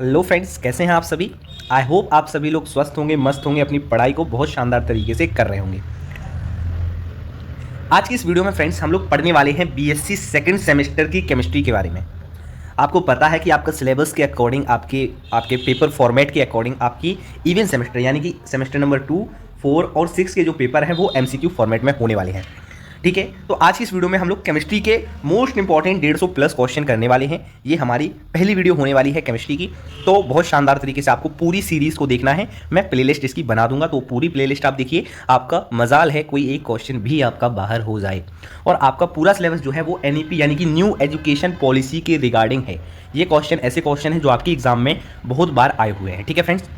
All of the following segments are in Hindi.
हेलो फ्रेंड्स, कैसे हैं आप सभी। आई होप आप सभी लोग स्वस्थ होंगे, मस्त होंगे, अपनी पढ़ाई को बहुत शानदार तरीके से कर रहे होंगे। आज की इस वीडियो में फ्रेंड्स हम लोग पढ़ने वाले हैं बीएससी सेकंड सेमेस्टर की केमिस्ट्री के बारे में। आपको पता है कि आपका सिलेबस के अकॉर्डिंग, आपके आपके पेपर फॉर्मेट के अकॉर्डिंग आपकी इवन सेमेस्टर यानी कि सेमेस्टर नंबर 2, 4 और 6 के जो पेपर हैं वो एमसीक्यू फॉर्मेट में होने वाले हैं। ठीक है, तो आज की इस वीडियो में हम लोग केमिस्ट्री के मोस्ट इंपॉर्टेंट 150 प्लस क्वेश्चन करने वाले हैं। ये हमारी पहली वीडियो होने वाली है केमिस्ट्री की, तो बहुत शानदार तरीके से आपको पूरी सीरीज को देखना है। मैं प्लेलिस्ट इसकी बना दूंगा, तो पूरी प्लेलिस्ट आप देखिए। आपका मजाल है कोई एक क्वेश्चन भी आपका बाहर हो जाए। और आपका पूरा सिलेबस जो है वो एनईपी यानी कि न्यू एजुकेशन पॉलिसी के रिगार्डिंग है। ये क्वेश्चन ऐसे क्वेश्चन हैं जो आपके एग्जाम में बहुत बार आए हुए हैं। ठीक है फ्रेंड्स,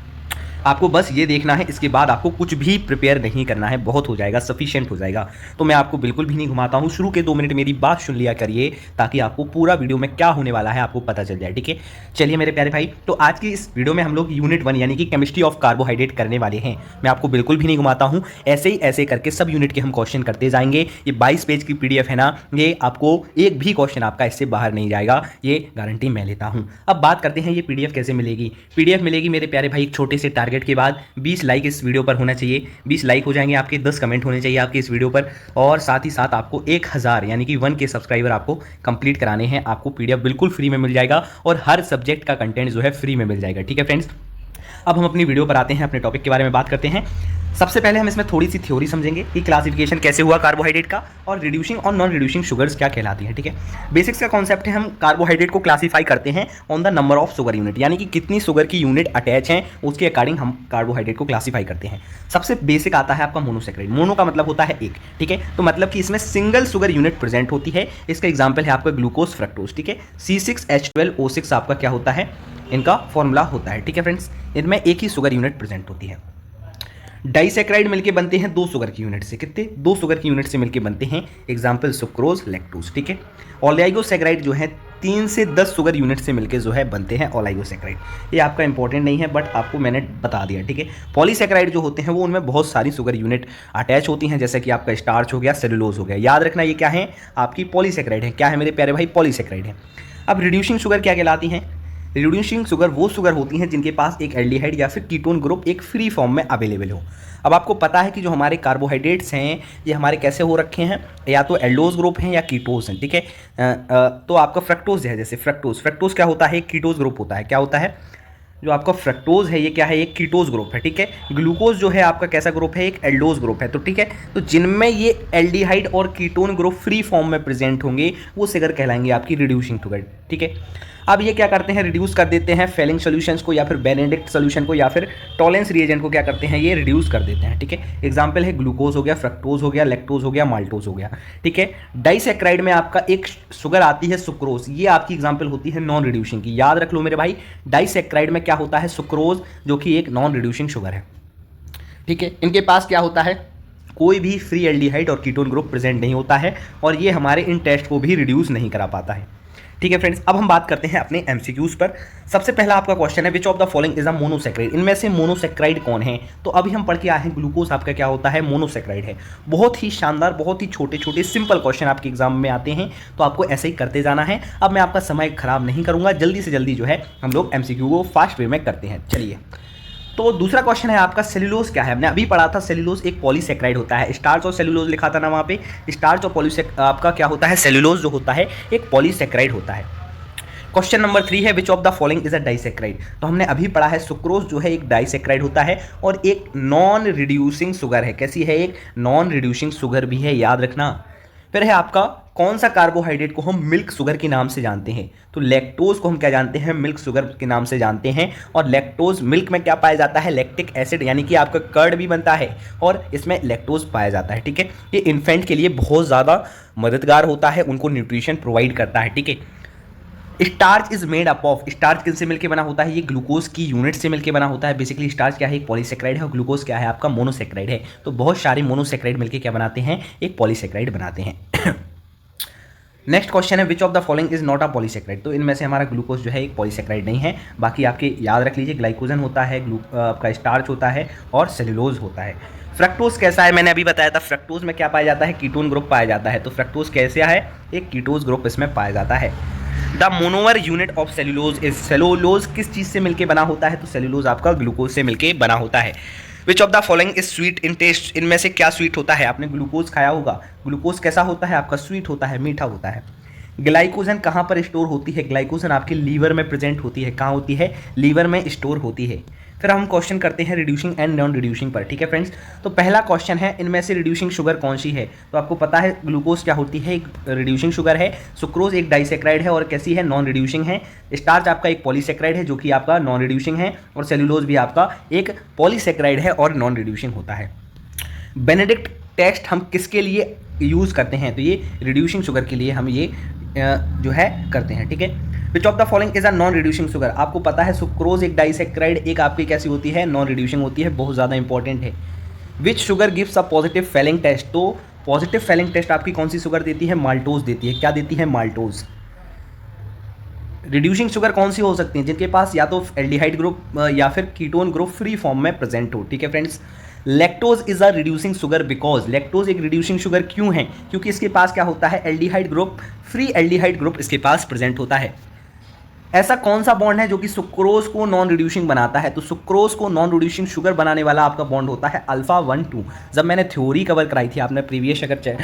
आपको बस ये देखना है, इसके बाद आपको कुछ भी प्रिपेयर नहीं करना है, बहुत हो जाएगा, सफिशिएंट हो जाएगा। तो मैं आपको बिल्कुल भी नहीं घुमाता हूँ। शुरू के 2 मिनट मेरी बात सुन लिया करिए, ताकि आपको पूरा वीडियो में क्या होने वाला है आपको पता चल जाए। ठीक है, चलिए मेरे प्यारे भाई, तो आज की इस वीडियो में हम लोग यूनिट 1 यानी कि केमिस्ट्री ऑफ कार्बोहाइड्रेट करने वाले हैं। मैं आपको बिल्कुल भी नहीं घुमाता हूँ, ऐसे ही ऐसे करके सब यूनिट के हम क्वेश्चन करते जाएंगे। ये 22 पेज की PDF है ना, ये आपको एक भी क्वेश्चन आपका इससे बाहर नहीं जाएगा, ये गारंटी मैं लेता हूँ। अब बात करते हैं ये PDF कैसे मिलेगी। PDF मिलेगी मेरे प्यारे भाई एक छोटे से टारगेट के बाद। 20 लाइक इस वीडियो पर होना चाहिए। 20 लाइक हो जाएंगे आपके, 10 कमेंट होने चाहिए आपके इस वीडियो पर, और साथ ही साथ आपको 1000 यानी कि 1K सब्सक्राइबर आपको कंप्लीट कराने हैं। आपको PDF बिल्कुल फ्री में मिल जाएगा और हर सब्जेक्ट का कंटेंट जो है फ्री में मिल जाएगा। ठीक है फ्रेंड्स, अब हम अपनी वीडियो पर आते हैं, अपने टॉपिक के बारे में बात करते हैं। सबसे पहले हम इसमें थोड़ी सी थ्योरी समझेंगे कि क्लासिफिकेशन कैसे हुआ कार्बोहाइड्रेट का, और रिड्यूसिंग और नॉन रिड्यूसिंग शुगर्स क्या कहलाती हैं। ठीक है, बेसिक्स का कॉन्सेप्ट है, हम कार्बोहाइड्रेट को क्लासीफाई करते हैं on the number of sugar unit, यानी कि कितनी शुगर की यूनिट अटैच हैं उसके अकॉर्डिंग हम कार्बोहाइड्रेट को क्लासीफाई करते हैं। सबसे बेसिक आता है आपका मोनोसेक्राइड। मोनो का मतलब होता है एक, ठीक है, तो मतलब कि इसमें सिंगल शुगर यूनिट प्रेजेंट होती है। इसका एग्जाम्पल है आपका ग्लूकोज, फ्रक्टोज। ठीक है, C6H12O6 आपका क्या होता है, इनका फॉर्मूला होता है। ठीक है फ्रेंड्स, इनमें एक ही शुगर यूनिट प्रेजेंट होती है। डाइसेक्राइड मिलके बनते हैं 2 शुगर की यूनिट से। कितने? 2 शुगर की यूनिट से मिलके बनते हैं। Example sucrose, lactose. ठीक है, ओलिगोसेक्राइड जो है 3 से 10 शुगर यूनिट से मिलके जो है बनते हैं ओलिगोसेक्राइड। ये आपका इंपॉर्टेंट नहीं है, बट आपको मैंने बता दिया। ठीक है, पॉलीसेक्राइड जो होते हैं वो उनमें बहुत सारी शुगर यूनिट अटैच होती हैं, जैसे कि आपका स्टार्च हो गया, सेलुलोज हो गया। याद रखना ये क्या है, आपकी पॉलीसेक्राइड है। क्या है मेरे प्यारे भाई, पॉलीसेक्राइड है। अब रिड्यूसिंग शुगर क्या कहलाती हैं। रिड्यूसिंग शुगर वो शुगर होती हैं जिनके पास एक एल्डिहाइड या फिर कीटोन ग्रुप एक फ्री फॉर्म में अवेलेबल हो। अब आपको पता है कि जो हमारे कार्बोहाइड्रेट्स हैं ये हमारे कैसे हो रखे हैं, या तो एल्डोज ग्रुप हैं या कीटोज हैं। ठीक है, तो आपका फ्रक्टोज है, जैसे फ्रक्टोज क्या होता है, एक कीटोज ग्रुप होता है। क्या होता है, जो आपका फ्रक्टोज है ये क्या है, एक कीटोज ग्रुप है। ठीक है, ग्लूकोज जो है आपका कैसा ग्रुप है, एक एल्डोज ग्रुप है। तो ठीक है, तो जिनमें ये एल्डिहाइड और कीटोन ग्रुप फ्री फॉर्म में प्रेजेंट होंगे वो शुगर कहलाएंगे आपकी रिड्यूसिंग शुगर। ठीक है, अब ये क्या करते हैं, रिड्यूस कर देते हैं फेलिंग सॉल्यूशंस को, या फिर बेनेडिक्ट सॉल्यूशन को, या फिर टॉलेंस रिएजेंट को क्या करते हैं, ये रिड्यूस कर देते हैं। ठीक है, एग्जांपल है ग्लूकोज हो गया, फ्रक्टोज हो गया, लैक्टोज हो गया, माल्टोज हो गया। ठीक है, डाइसेक्राइड में आपका एक शुगर आती है सुक्रोज, ये आपकी एग्जांपल होती है नॉन रिड्यूसिंग की। याद रख लो मेरे भाई, डाइसेक्राइड में क्या होता है, सुक्रोज, जो कि एक नॉन रिड्यूसिंग शुगर है। ठीक है, इनके पास क्या होता है, कोई भी फ्री एल्डिहाइड और कीटोन ग्रुप प्रेजेंट नहीं होता है, और ये हमारे इन टेस्ट को भी रिड्यूस नहीं करा पाता है। ठीक है फ्रेंड्स, अब हम बात करते हैं अपने MCQs पर। सबसे पहला आपका क्वेश्चन है, which of the following is a monosaccharide. इनमें से मोनोसेक्राइड कौन है। तो अभी हम पढ़ के आए हैं ग्लूकोज आपका क्या होता है, मोनोसेक्राइड है। बहुत ही शानदार, बहुत ही छोटे छोटे सिंपल क्वेश्चन आपके एग्जाम में आते हैं, तो आपको ऐसे ही करते जाना है। अब मैं आपका समय खराब नहीं करूंगा, जल्दी से जल्दी जो है हम लोग MCQ को फास्ट वे में करते हैं। चलिए, तो दूसरा क्वेश्चन है आपका, सेलुलोज क्या है। हमने अभी पढ़ा था सेलुलोज एक पॉलीसेक्राइड होता है। स्टार्च और सेलुलोज लिखा था ना वहाँ पे, स्टार्च और आपका क्या होता है, सेलुलोज जो होता है एक पॉलीसेक्राइड होता है। क्वेश्चन नंबर 3 है, which of the following is a disaccharide. तो हमने अभी पढ़ा है सुक्रोज जो है एक डाइसेक्राइड होता है और एक नॉन रिड्यूसिंग शुगर है। कैसी है, एक नॉन रिड्यूसिंग शुगर भी है, याद रखना। फिर है आपका, कौन सा कार्बोहाइड्रेट को हम मिल्क शुगर के नाम से जानते हैं। तो लैक्टोज को हम क्या जानते हैं, मिल्क शुगर के नाम से जानते हैं। और लैक्टोज मिल्क में क्या पाया जाता है, लैक्टिक एसिड, यानी कि आपका कर्ड भी बनता है और इसमें लैक्टोज पाया जाता है। ठीक है, ये इन्फेंट के लिए बहुत ज़्यादा मददगार होता है, उनको न्यूट्रिशन प्रोवाइड करता है। ठीक है, starch is made up of, starch किनसे मिलकर बना होता है, ये ग्लूकोज की यूनिट से मिलकर बना होता है। बेसिकली स्टार्च क्या है, एक पॉलीसेक्राइड है, और ग्लूकोज क्या है आपका मोनोसेक्राइड है। तो बहुत सारे मोनोसेक्राइड मिलकर क्या बनाते हैं, एक पॉलीसेक्राइड बनाते हैं। नेक्स्ट क्वेश्चन है, which of the following is not a polysaccharide. तो इनमें से हमारा ग्लूकोज जो है एक पॉलीसेक्राइड नहीं है। बाकी आपके याद रख लीजिए, ग्लाइकोजन होता है, आपका स्टार्च होता है, और सेलुलोज होता है। फ्रक्टोज कैसा है, मैंने अभी बताया था, फ्रक्टोज में क्या पाया जाता है, कीटोन ग्रुप पाया जाता है। तो फ्रक्टोज कैसे है, एक कीटोज ग्रुप इसमें पाया जाता है। The monomer unit of cellulose is, cellulose किस चीज़ से मिलकर बना होता है? तो सेल्यूलोज आपका ग्लूकोज से मिलकर बना होता है। Which of the following is sweet in taste, इनमें से क्या स्वीट होता है? आपने ग्लूकोज खाया होगा, ग्लूकोज कैसा होता है आपका? स्वीट होता है, मीठा होता है। ग्लाइकोजन कहाँ पर स्टोर होती है? ग्लाइकोजन आपके लीवर में प्रेजेंट होती है। कहाँ होती है? लीवर में स्टोर होती है। फिर हम क्वेश्चन करते हैं रिड्यूसिंग एंड नॉन रिड्यूसिंग पर, ठीक है फ्रेंड्स। तो पहला क्वेश्चन है, इनमें से रिड्यूसिंग शुगर कौन सी है? तो आपको पता है ग्लूकोज क्या होती है, एक रिड्यूसिंग शुगर है। सुक्रोज एक डाइसेक्राइड है और कैसी है? नॉन रिड्यूसिंग है। स्टार्च आपका एक पॉलीसेक्राइड है जो कि आपका नॉन रिड्यूसिंग है, और सेल्यूलोज भी आपका एक पॉलीसेक्राइड है और नॉन रिड्यूसिंग होता है। बेनेडिक्ट टेस्ट हम किसके लिए यूज़ करते हैं? तो ये रिड्यूसिंग शुगर के लिए हम ये जो है करते हैं, ठीक है। Which of the following is a non reducing sugar? आपको पता है सुक्रोज एक डाइसेक्राइड, एक आपकी कैसी होती है? नॉन रिड्यूसिंग होती है, बहुत ज़्यादा इंपॉर्टेंट है। Which sugar gives a positive Fehling test? तो पॉजिटिव फेलिंग टेस्ट आपकी कौन सी शुगर देती है? माल्टोज देती है। क्या देती है? माल्टोज। रिड्यूसिंग शुगर कौन सी हो सकती है? जिनके पास या तो एल्डिहाइड ग्रुप या फिर कीटोन ग्रुप फ्री फॉर्म में प्रेजेंट हो, ठीक है friends. Lactose is a reducing sugar because, lactose एक रिड्यूसिंग शुगर क्यों है? क्योंकि इसके पास क्या होता है? Aldehyde group, free aldehyde group इसके पास प्रेजेंट होता है। ऐसा कौन सा बॉन्ड है जो कि सुक्रोज को नॉन रिड्यूसिंग बनाता है? तो सुक्रोज को नॉन रिड्यूसिंग शुगर बनाने वाला आपका बॉन्ड होता है अल्फा 1,2। जब मैंने थ्योरी कवर कराई थी, आपने प्रीवियस अगर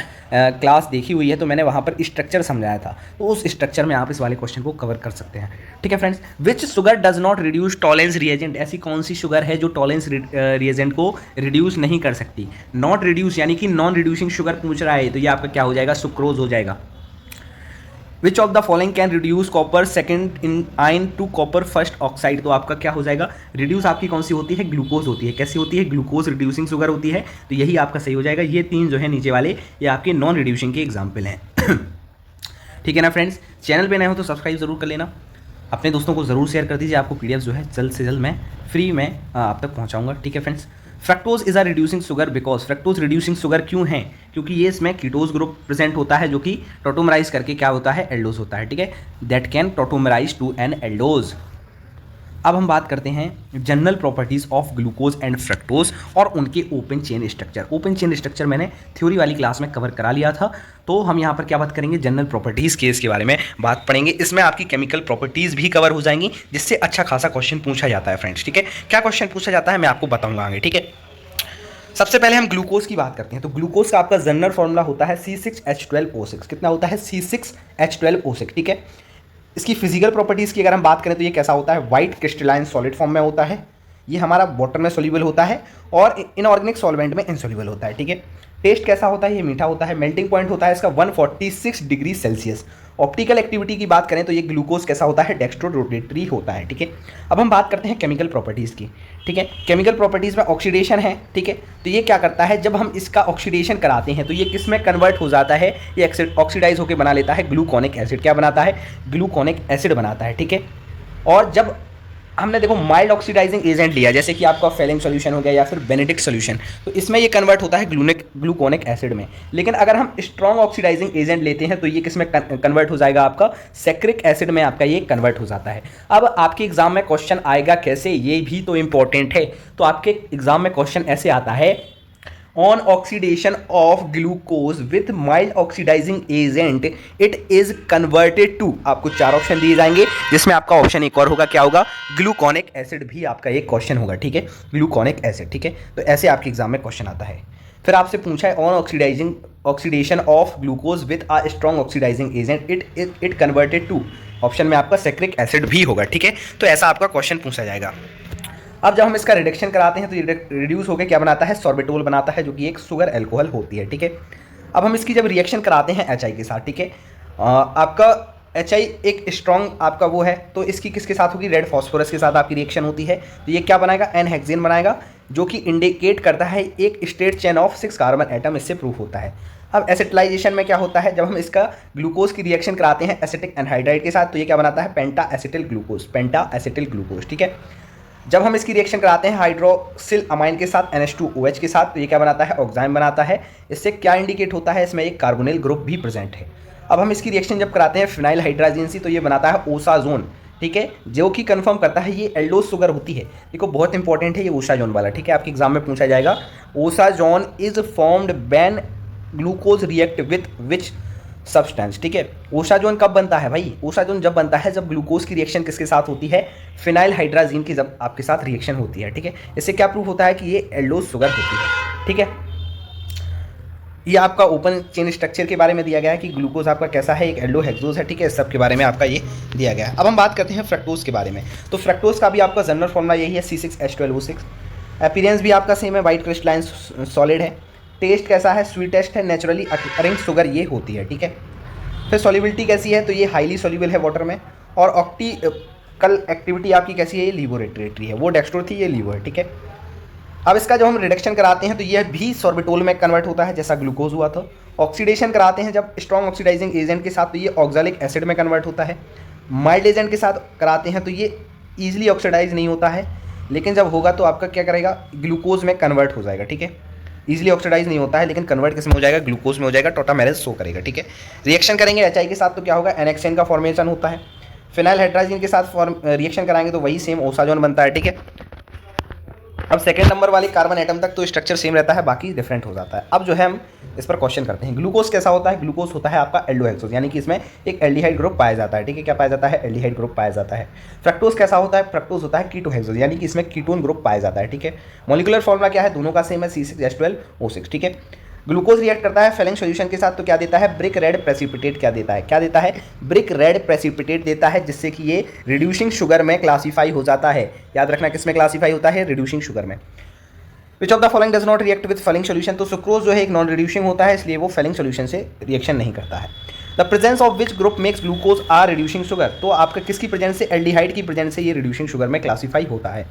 क्लास देखी हुई है तो मैंने वहाँ पर स्ट्रक्चर समझाया था, तो उस स्ट्रक्चर में आप इस वाले क्वेश्चन को कवर कर सकते हैं, ठीक है friends. Which sugar does not reduce Tollens reagent? ऐसी कौन सी शुगर है जो टॉलेंस रिएजेंट को रिड्यूस नहीं कर सकती? नॉट रिड्यूस यानी कि नॉन रिड्यूसिंग शुगर पूछ रहा है, तो ये आपका क्या हो जाएगा? सुक्रोज हो जाएगा। विच of the following can reduce copper second in आइन टू कॉपर फर्स्ट ऑक्साइड? तो आपका क्या हो जाएगा? रिड्यूस आपकी कौन सी होती है? ग्लूकोज होती है। कैसी होती है? ग्लूकोज रिड्यूसिंग शुगर होती है, तो यही आपका सही हो जाएगा। ये तीन जो है नीचे वाले, ये आपके नॉन रिड्यूसिंग के एग्जाम्पल हैं। ठीक है ना फ्रेंड्स, चैनल पे नए हो तो सब्सक्राइब जरूर कर लेना, अपने दोस्तों को ज़रूर शेयर कर दीजिए। आपको पीडीएफ जो है जल्द से जल्द मैं फ्री में आप तक पहुँचाऊँगा, ठीक है friends. Fructose is a reducing sugar because, fructose reducing sugar क्यों है? क्योंकि ये इसमें कीटोज ग्रुप प्रेजेंट होता है जो कि टोटोमराइज करके क्या होता है? एल्डोज होता है, ठीक है। That can tautomerise to an aldose. अब हम बात करते हैं general properties of glucose and fructose और उनके open chain structure. Open chain structure मैंने थ्योरी वाली क्लास में कवर करा लिया था, तो हम यहाँ पर क्या बात करेंगे? जनरल प्रॉपर्टीज के इसके बारे में बात पढ़ेंगे। इसमें आपकी केमिकल प्रॉपर्टीज भी कवर हो जाएंगी, जिससे अच्छा खासा क्वेश्चन पूछा जाता है फ्रेंड्स, ठीक है। क्या क्वेश्चन पूछा जाता है मैं आपको बताऊंगा आगे, ठीक है। सबसे पहले हम ग्लूकोज की बात करते हैं। तो ग्लूकोज का आपका जनरल फॉर्मूला होता है C6H12O6। कितना होता है? C6H12O6, ठीक है। इसकी फिजिकल प्रॉपर्टीज़ की अगर हम बात करें तो ये कैसा होता है? वाइट क्रिस्टलाइन सॉलिड फॉर्म में होता है। ये हमारा वाटर में सोल्यूबल होता है और इनऑर्गेनिक सॉल्वेंट में इनसोल्यूबल होता है, ठीक है। टेस्ट कैसा होता है? ये मीठा होता है। मेल्टिंग पॉइंट होता है इसका 146 डिग्री सेल्सियस। ऑप्टिकल एक्टिविटी की बात करें तो ये ग्लूकोज कैसा होता है? डेक्स्ट्रो रोटेटरी होता है, ठीक है। अब हम बात करते हैं केमिकल प्रॉपर्टीज़ की, ठीक है। केमिकल प्रॉपर्टीज़ में ऑक्सीडेशन है, ठीक है। तो ये क्या करता है? जब हम इसका ऑक्सीडेशन कराते हैं तो ये किस में कन्वर्ट हो जाता है? ये ऑक्सीडाइज होकर बना लेता है ग्लूकोनिक एसिड। क्या बनाता है? ग्लूकोनिक एसिड बनाता है, ठीक है। और जब हमने देखो माइल्ड ऑक्सीडाइजिंग एजेंट लिया, जैसे कि आपका फेलिंग सॉल्यूशन हो गया या फिर बेनेडिक्ट सॉल्यूशन, तो इसमें ये कन्वर्ट होता है ग्लूकोनिक एसिड में। लेकिन अगर हम स्ट्रॉन्ग ऑक्सीडाइजिंग एजेंट लेते हैं तो ये किस में कन्वर्ट हो जाएगा? आपका सैक्रिक एसिड में आपका ये कन्वर्ट हो जाता है। अब आपके एग्जाम में क्वेश्चन आएगा कैसे, ये भी तो इंपॉर्टेंट है। तो आपके एग्जाम में क्वेश्चन ऐसे आता है, on oxidation of glucose with mild oxidising agent it is converted to, आपको 4 ऑप्शन दिए जाएंगे, जिसमें आपका ऑप्शन एक और होगा, क्या होगा? ग्लूकोनिक एसिड भी आपका एक क्वेश्चन होगा, ठीक है। ग्लूकोनिक एसिड, ठीक है। तो ऐसे आपके एग्जाम में क्वेश्चन आता है। फिर आपसे पूछा है on oxidation of glucose with a strong oxidising agent it converted to, option में आपका सैक्रिक एसिड भी होगा, ठीक है। तो ऐसा आपका क्वेश्चन पूछा जाएगा। अब जब हम इसका रिडक्शन कराते हैं तो ये रिड्यूस होकर क्या बनाता है? सॉर्बिटोल बनाता है, जो कि एक शुगर एल्कोहल होती है, ठीक है। अब हम इसकी जब रिएक्शन कराते हैं HI के साथ, ठीक है, आपका HI एक स्ट्रॉन्ग आपका वो है, तो इसकी किसके साथ होगी? रेड फॉस्फोरस के साथ आपकी रिएक्शन होती है। तो ये क्या बनाएगा? एन हेक्सेन बनाएगा, जो कि इंडिकेट करता है एक straight chain of 6 carbon atom, इससे प्रूफ होता है। अब एसिटिलाइजेशन में क्या होता है? जब हम इसका ग्लूकोज की रिएक्शन कराते हैं एसिटिक एनहाइड्राइड के साथ, तो ये क्या बनाता है? पेंटा एसिटिल ग्लूकोज, ठीक है। जब हम इसकी रिएक्शन कराते हैं हाइड्रोक्सिल अमाइन के साथ NH2OH के साथ, तो ये क्या बनाता है? ऑक्साइम बनाता है। इससे क्या इंडिकेट होता है? इसमें एक कार्बोनिल ग्रुप भी प्रेजेंट है। अब हम इसकी रिएक्शन जब कराते हैं फिनाइल हाइड्राजीन, तो ये बनाता है ओसाजोन, ठीक है, जो कि कंफर्म करता है ये एल्डोज शुगर होती है। देखो बहुत इंपॉर्टेंट है ये ओसाजोन वाला, ठीक है, आपके एग्जाम में पूछा जाएगा। Osazone is formed when glucose react with which substance, ठीक है। ओसाजोन कब बनता है भाई? ओसाजोन जब बनता है जब ग्लूकोज की रिएक्शन किसके साथ होती है? फिनाइल हाइड्राजीन की जब आपके साथ रिएक्शन होती है, ठीक है। इससे क्या प्रूफ होता है कि ये एल्डोज शुगर होती है, ठीक है। ये आपका ओपन चेन स्ट्रक्चर के बारे में दिया गया है कि ग्लूकोज आपका कैसा है, एक एल्डो हेक्सोज है, ठीक है। इस सब के बारे में आपका ये दिया गया है। अब हम बात करते हैं फ्रक्टोज के बारे में। तो फ्रक्टोज का भी आपका जनरल फॉर्मूला यही है, C6H12O6। अपीयरेंस भी आपका सेम है, वाइट क्रिस्टलाइन सॉलिड है। टेस्ट कैसा है? स्वीटेस्ट है, नेचुरली अकरिंग शुगर ये होती है, ठीक है। फिर सॉल्युबिलिटी कैसी है? तो ये हाईली सॉल्युबल है वाटर में। और ऑप्टिकल एक्टिविटी आपकी कैसी है? ये लिवोरेटरी है, वो डेक्स्ट्रो थी, ये लिवो है, ठीक है। अब इसका जब हम रिडक्शन कराते हैं तो यह भी सॉर्बिटोल में कन्वर्ट होता है जैसा ग्लूकोज हुआ था। ऑक्सीडेशन कराते हैं जब स्ट्रॉन्ग ऑक्सीडाइजिंग एजेंट के साथ तो ये ऑक्सैलिक एसिड में कन्वर्ट होता है। माइल्ड एजेंट के साथ कराते हैं तो ये ईजिली ऑक्सीडाइज नहीं होता है, लेकिन जब होगा तो आपका क्या करेगा? ग्लूकोज में कन्वर्ट हो जाएगा, ठीक है। ईजिली ऑक्सीडाइज नहीं होता है, लेकिन कन्वर्ट किस में हो जाएगा? ग्लूकोज में हो जाएगा, टोटामेरेज शो करेगा, ठीक है। रिएक्शन करेंगे HI के साथ तो क्या होगा? NHN का फॉर्मेशन होता है। फिनाइल हाइड्राजीन के साथ रिएक्शन कराएंगे तो वही सेम ओसाजोन बनता है, ठीक है। अब सेकंड नंबर वाली कार्बन एटम तक तो स्ट्रक्चर सेम रहता है, बाकी डिफरेंट हो जाता है। अब जो है हम इस पर क्वेश्चन करते हैं। ग्लूकोज कैसा होता है? ग्लूकोज होता है आपका एल्डोहेक्सोज, यानी कि इसमें एक एल्डिहाइड ग्रुप पाया जाता है, ठीक है। क्या पाया जाता है? एल्डिहाइड ग्रुप पाया जाता है। फ्रक्टोज कैसा होता है? फ्रक्टोज होता है कीटोहेक्सोज, यानी कि इसमें कीटोन ग्रुप पाया जाता है, ठीक है। मॉलिक्यूलर फॉर्मूला क्या है? दोनों का सेम है, C6H12O6, ठीक है। ग्लूकोज रिएक्ट करता है फेलिंग सॉल्यूशन के साथ तो क्या देता है? ब्रिक रेड प्रेसिपिटेट क्या देता है? क्या देता है? ब्रिक रेड प्रेसिपिटेट देता है, जिससे कि ये रिड्यूसिंग शुगर में क्लासीफाई हो जाता है। याद रखना किस में क्लासीफाई होता है? रिड्यूसिंग शुगर में। Which of the following does not react with Fehling solution? तो सुक्रोज जो है एक नॉन रिड्यूसिंग होता है, इसलिए वो फेलिंग सॉल्यूशन से रिएक्शन नहीं करता है। The presence of which group makes glucose are reducing sugar? तो आपका किसकी प्रेजेंस से? एल्डिहाइड की प्रेजेंस से ये रिड्यूसिंग शुगर में क्लासीफाई होता है।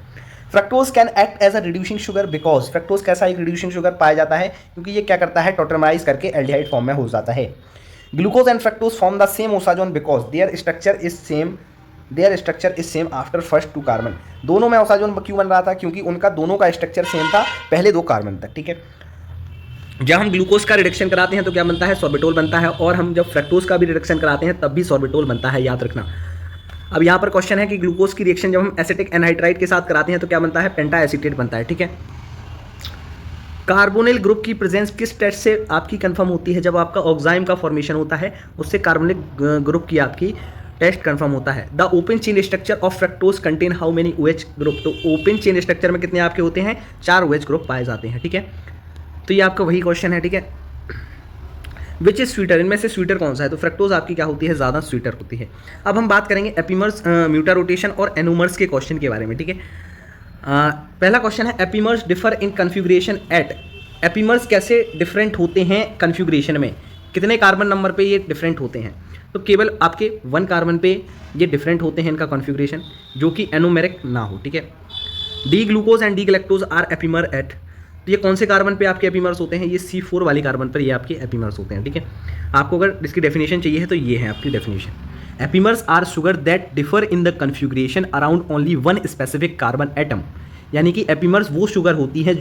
Fructose can act as a reducing sugar because fructose कैसा एक रिड्यूसिंग शुगर पाया जाता है? क्योंकि ये क्या करता है? टोटरमाइज करके एल्डिहाइड फॉर्म में हो जाता है। Glucose and fructose form the same osazone because there structure is same after first 2 carbon. दोनों में ओसाजोन क्यों बन रहा था? क्योंकि उनका दोनों का स्ट्रक्चर सेम था पहले 2 कार्बन तक, ठीक है। जब हम ग्लूकोज का रिडक्शन कराते हैं तो क्या बनता है? सॉर्बिटोल बनता है। और हम जब फ्रक्टोज का भी रिडक्शन कराते हैं तब भी सॉर्बिटोल बनता है, याद रखना। अब यहाँ पर क्वेश्चन है कि ग्लूकोज की रिएक्शन जब हम एसिटिक एनहाइड्राइड के साथ कराते हैं तो क्या बनता है? पेंटा एसीटेट बनता है, ठीक है। कार्बोनिल ग्रुप की प्रेजेंस किस टेस्ट से आपकी कंफर्म होती है? जब आपका ऑक्साइम का फॉर्मेशन होता है उससे कार्बोनिल ग्रुप की आपकी टेस्ट कंफर्म होता है। The open chain structure of fructose contain how many OH group? तो ओपन चेन स्ट्रक्चर में कितने आपके होते हैं? 4 OH ग्रुप पाए जाते हैं, ठीक है। तो ये आपका वही क्वेश्चन है, ठीक है। Which is sweeter? इनमें से स्वीटर कौन सा है? तो फ्रक्टोज आपकी क्या होती है? ज़्यादा स्वीटर होती है। अब हम बात करेंगे एपीमर्स, म्यूटा रोटेशन और एनोमर्स के क्वेश्चन के बारे में, ठीक है। पहला क्वेश्चन है epimers differ in configuration at? Epimers कैसे डिफरेंट होते हैं कन्फिग्रेशन में? कितने कार्बन नंबर पे ये डिफरेंट होते हैं? तो केवल आपके 1 कार्बन पे ये डिफरेंट होते हैं इनका कॉन्फ़िगरेशन, जो कि एनोमेरिक ना हो, ठीक है। D glucose and D galactose are epimer at? तो ये कौन से कार्बन पे आपके एपीमर्स होते हैं? ये C4 वाली कार्बन पर ये आपके एपीमर्स होते हैं, ठीक है। आपको अगर इसकी डेफिनेशन चाहिए है तो ये है आपकी definition. Epimers are sugar that differ in the configuration around only 1 specific carbon atom. यानी कि एपीमर्स वो शुगर होती है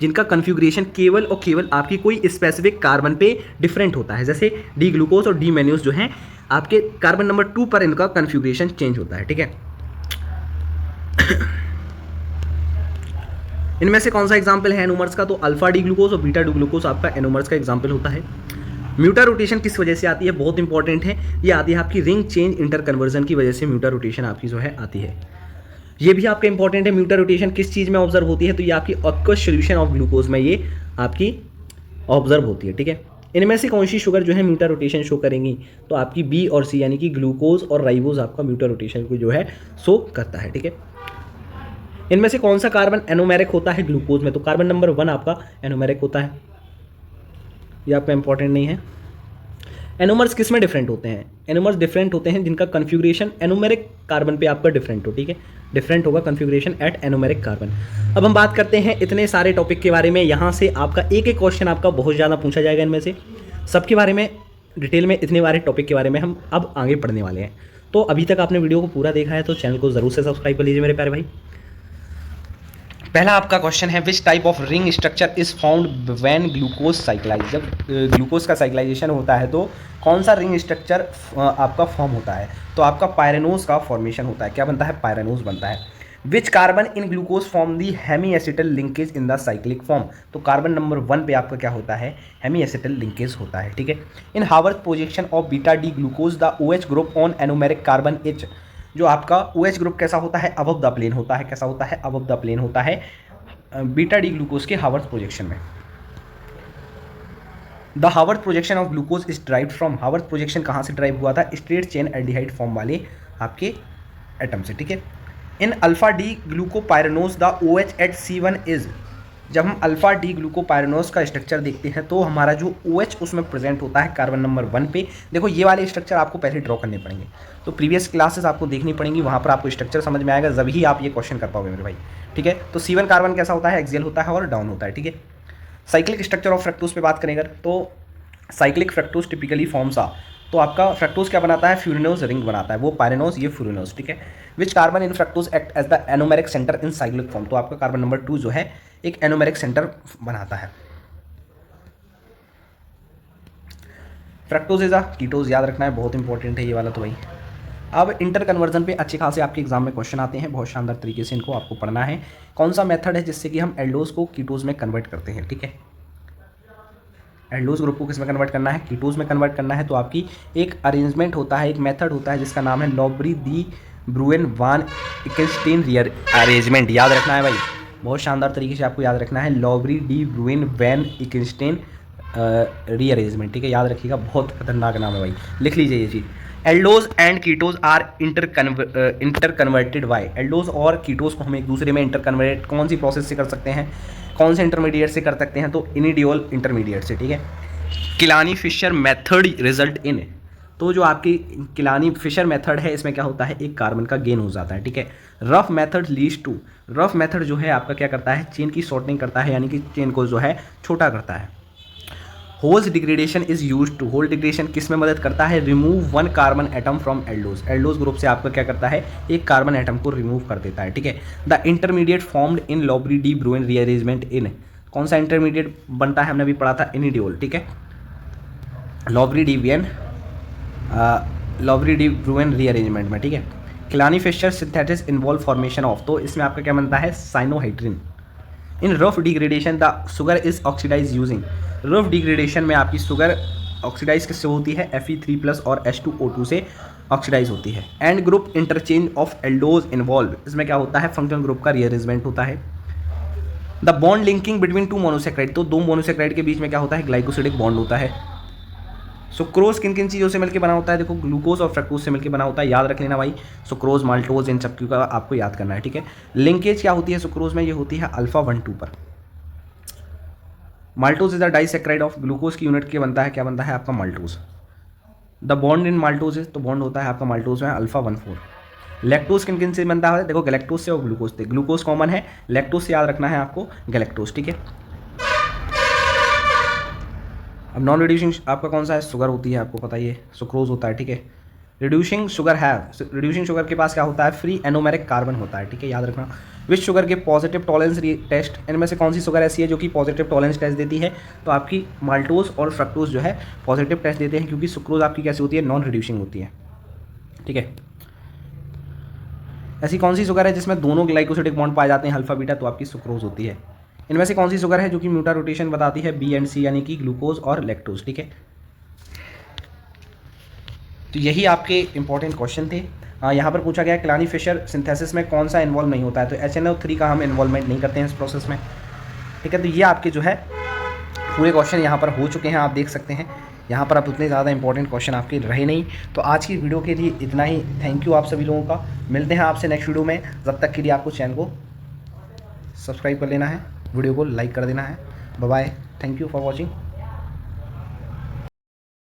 जिनका कन्फिग्रेशन केवल और केवल आपकी कोई स्पेसिफिक कार्बन पे डिफरेंट होता है। जैसे डी ग्लूकोज और डी मेन्यूज जो हैं आपके कार्बन नंबर 2 पर इनका कन्फिग्रेशन चेंज होता है, ठीक है। इनमें से कौन सा एग्जाम्पल है एनोमर्स का? तो अल्फा डी ग्लूकोज और बीटा डी ग्लूकोज आपका एनोमर्स का एग्जाम्पल होता है। म्यूटा रोटेशन किस वजह से आती है? बहुत इंपॉर्टेंट है, ये आती है आपकी रिंग चेंज इंटर कन्वर्जन की वजह से म्यूटा रोटेशन आपकी जो है आती है। ये भी आपका इंपॉर्टेंट है। म्यूटा रोटेशन किस चीज़ में ऑब्जर्व होती है? तो ये आपकी ऑक्वस सॉल्यूशन ऑफ ग्लूकोज में ये आपकी ऑब्जर्व होती है, ठीक है। इनमें से कौन सी शुगर जो है म्यूटा रोटेशन शो करेंगी? तो आपकी बी और सी, यानी कि ग्लूकोज और राइबोज आपका म्यूटा रोटेशन को जो है शो करता है, ठीक है। इनमें से कौन सा कार्बन एनोमेरिक होता है ग्लूकोज में? तो कार्बन नंबर 1 आपका एनोमेरिक होता है, ये आपका इंपॉर्टेंट नहीं है। एनोमर्स किस में डिफरेंट होते हैं? एनोमर्स डिफरेंट होते हैं जिनका कन्फिग्रेशन एनोमेरिक कार्बन पे आपका डिफरेंट हो, ठीक है। डिफरेंट होगा कन्फिग्रेशन एट एनोमेरिक कार्बन। अब हम बात करते हैं इतने सारे टॉपिक के बारे में। यहाँ से आपका एक एक क्वेश्चन आपका बहुत ज़्यादा पूछा जाएगा। इनमें से सबके बारे में डिटेल में, इतने बारे टॉपिक के बारे में हम अब आगे पढ़ने वाले हैं। तो अभी तक आपने वीडियो को पूरा देखा है तो चैनल को ज़रूर से सब्सक्राइब कर लीजिए मेरे प्यारे भाई। पहला आपका क्वेश्चन है which type of ring structure is found when glucose cyclise? जब ग्लूकोज का साइक्लाइजेशन होता है तो कौन सा रिंग स्ट्रक्चर आपका फॉर्म होता है? तो आपका पायरेनोज का फॉर्मेशन होता है। क्या बनता है? पायरेनोज बनता है। Which carbon in glucose form the hemiacetal linkage in the cyclic form. तो कार्बन नंबर 1 पे आपका क्या होता है, हेमी एसिटल लिंकेज होता है, ठीक है। In Haworth projection of beta D glucose the OH group on anomeric carbon H, जो आपका OH ग्रुप कैसा होता है, अबव द प्लेन होता है, कैसा होता है, अबव द प्लेन होता है बीटा डी ग्लूकोज के हावर्थ प्रोजेक्शन में। The Haworth projection of glucose is derived from, Haworth projection कहाँ से ड्राइव हुआ था, स्ट्रेट चेन एल्डिहाइड फॉर्म वाले आपके एटम से, ठीक है। In alpha D glucopyranose the OH at C1 is, जब हम अल्फा डी ग्लूकोपायरेनोज का स्ट्रक्चर देखते हैं तो हमारा जो OH उसमें प्रेजेंट होता है कार्बन नंबर 1 पे। देखो ये वाले स्ट्रक्चर आपको पहले ड्रॉ करने पड़ेंगे, तो प्रीवियस क्लासेस आपको देखनी पड़ेंगी, वहाँ पर आपको स्ट्रक्चर समझ में आएगा, जब ही आप ये क्वेश्चन कर पाओगे मेरे भाई, ठीक है। तो C1 कार्बन कैसा होता है, एक्सियल होता है और डाउन होता है, ठीक है। साइक्लिक स्ट्रक्चर ऑफ फ्रक्टोज पे बात करें अगर, तो साइक्लिक फ्रक्टोज टिपिकली फॉर्म्स आ, तो आपका फ्रक्टोज क्या बनाता है, फ्यूरिनोज रिंग बनाता है, वो पायरेनोज, ये फ्यूरिनोज, ठीक है। Which carbon in fructose act as the anomeric centre in cyclic form, तो आपका कार्बन नंबर 2 जो है एक एनोमेरिक सेंटर बनाता है। फ्रक्टोज इज अ कीटोज, याद रखना है, बहुत इंपॉर्टेंट है ये वाला तो भाई। अब इंटर कन्वर्जन पे अच्छे खासे आपके एग्जाम में क्वेश्चन आते हैं, बहुत शानदार तरीके से इनको आपको पढ़ना है। कौन सा मेथड है जिससे कि हम एल्डोज को कीटोज में कन्वर्ट करते हैं, ठीक है। एल्डोज ग्रुप को किस में कन्वर्ट करना है, कीटोज में कन्वर्ट करना है, तो आपकी एक अरेंजमेंट होता है, एक मेथड होता है जिसका नाम है लॉबरी दी ब्रुएन वान इकेनस्टीन रियर अरेंजमेंट, याद रखना है भाई, बहुत शानदार तरीके से आपको याद रखना है, लॉबरी डी ब्रुएन वैन इकेनस्टीन रीअरेंजमेंट, ठीक है, याद रखिएगा, बहुत खतरनाक नाम है भाई, लिख लीजिए ये चीज़। Aldose and ketose are interconverted by, aldose और कीटोज को हम एक दूसरे में इंटर कन्वर्ट कौन सी प्रोसेस से कर सकते हैं, कौन से इंटरमीडिएट से कर सकते हैं, तो इनिडियोल इंटरमीडिएट से, ठीक है। Kiliani Fisher method result in, तो जो आपकी किलानी फिशर मेथड है इसमें क्या होता है, एक कार्बन का गेन हो जाता है, ठीक है। Ruff method leads to, Ruff method जो है आपका क्या करता है, चेन की शॉर्टनिंग करता है, यानी कि चेन को जो है छोटा करता है। Wohl's degradation is use to, Wohl degradation किस में मदद करता है, remove 1 carbon atom from aldose, aldose group से आपका क्या करता है, एक कार्बन एटम को रिमूव कर देता है, ठीक है। The intermediate formed in Lobry de Bruyn rearrangement in, कौन सा इंटरमीडिएट बनता है, हमने अभी पढ़ा था इनिडियोल, ठीक है। लॉबरी डी ब्रुएन रीअरेंजमेंट में, ठीक है। Kiliani Fischer synthesis involve formation of, तो इसमें आपका क्या बनता है, cyanohydrin. In Ruff degradation the sugar is oxidise using, Ruff degradation में आपकी शुगर ऑक्सीडाइज किससे होती है, Fe3+ और H2O2 से ऑक्सीडाइज होती है। And group interchange of aldose involve, इसमें क्या होता है, फंक्शनल ग्रुप का रीअरेंजमेंट होता है। The bond linking between 2 monosaccharide, तो 2 मोनोसेक्राइड के बीच में क्या होता है, ग्लाइकोसिडिक बॉन्ड होता है। सुक्रोज किन किन चीज़ों से मिलकर बना होता है, देखो ग्लूकोज और फ्रक्टोज से मिलकर बना होता है, याद रख लेना भाई, सुक्रोज माल्टोज इन सब का आपको याद करना है, ठीक है। लिंकेज क्या होती है सुक्रोज में, ये होती है अल्फा 1,2 पर। Maltose is a disaccharide of, glucose की यूनिट के बनता है, क्या बनता है आपका maltose. The bond in maltose is, तो बॉन्ड होता है आपका माल्टोज में अल्फा 1,4। लैक्टोज किन किन से बनता है, देखो गैलेक्टोज से और ग्लूकोज से, ग्लूकोज कॉमन है, लैक्टोज से याद रखना है आपको गैलेक्टोज, ठीक है। अब नॉन रिड्यूसिंग आपका कौन सा है, शुगर होती है, आपको पता ही है, सुक्रोज होता है, ठीक है। रिड्यूसिंग शुगर है, रिड्यूसिंग शुगर के पास क्या होता है, फ्री एनोमेरिक कार्बन होता है, ठीक है, याद रखना। विच शुगर के पॉजिटिव टॉलरेंस टेस्ट, इनमें से कौन सी शुगर ऐसी है जो कि पॉजिटिव टॉलरेंस टेस्ट देती है, तो आपकी माल्टोज और फ्रक्टोज जो है पॉजिटिव टेस्ट देते हैं, क्योंकि सुक्रोज आपकी कैसी होती है, नॉन रिड्यूसिंग होती है, ठीक है। ऐसी कौन सी शुगर है जिसमें दोनों ग्लाइकोसिडिक बॉन्ड पाए जाते हैं अल्फा बीटा, तो आपकी सुक्रोज होती है। इनमें से कौन सी शुगर है जो कि म्यूटा रोटेशन बताती है, बी एंड सी, यानी कि ग्लूकोज और लैक्टोज, ठीक है। तो यही आपके इंपॉर्टेंट क्वेश्चन थे। यहाँ पर पूछा गया किलानी फिशर सिंथेसिस में कौन सा इन्वॉल्व नहीं होता है, तो HNO3 का हम इन्वॉल्वमेंट नहीं करते हैं इस प्रोसेस में, ठीक है। तो ये आपके जो है पूरे क्वेश्चन यहाँ पर हो चुके हैं, आप देख सकते हैं यहाँ पर अब उतने ज़्यादा इंपॉर्टेंट क्वेश्चन आपके रहे नहीं। तो आज की वीडियो के लिए इतना ही, थैंक यू आप सभी लोगों का, मिलते हैं आपसे नेक्स्ट वीडियो में, जब तक के लिए आपको चैनल को सब्सक्राइब कर लेना है, वीडियो को लाइक कर देना है। Bye bye, thank you for watching.